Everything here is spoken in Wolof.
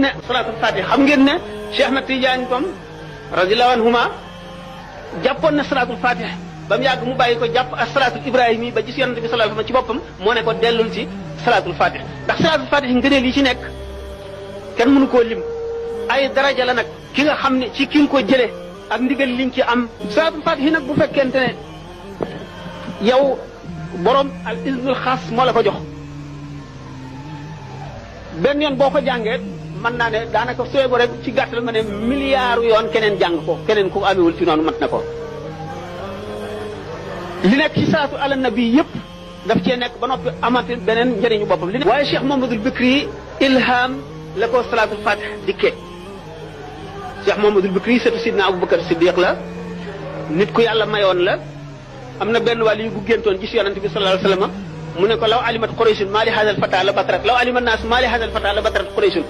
ne salaatul fatih xam ngeen ne Cheikh Ahmed Tidiane comme radiyallahu anhuma jàppoon na salaatul fatih ba mu yàgg mu bàyyi ko jàpp ak salaatul ibrahimi ba gis yonent bi sallallahu alayhi wasallam ci boppam moo ne ko dellul ci salaatul fatih ndax salaatul fatih ngëneel yi ci nekk kenn mënu koo lim ay daraja la nag ki nga xam ne ci ki nga ko jëlee ak ndigal liñ ci am salaatul fatih nag bu fekkente ne yow borom al iznul xaas moo la ko jox benn yoon boo ko jàngee mën naa ne daanaka sooy bo rek ci gàttal nga ne milliards yoon keneen jàng ko keneen ku amewul ci noonu mat na ko li nekk ci salaatu ala nabi yëpp daf cee nekk ba noppi amati beneen njëriñu boppam li waaye Cheikh Mouhamadoul Bikri ilham la ko salaatul fatih dikkee Cheikh Mouhamadoul Bikri sëtu Sidna Aboubacar Siddiq la nit ku yàlla mayoon la am na benn wàll yu bu géntoon gis yonent bi sallallahu alayhi wasallam mu ne ko law alimat qurayshun maa li hadal fata la batrat law alimat naas maa li hadal fata la batrat qurayshun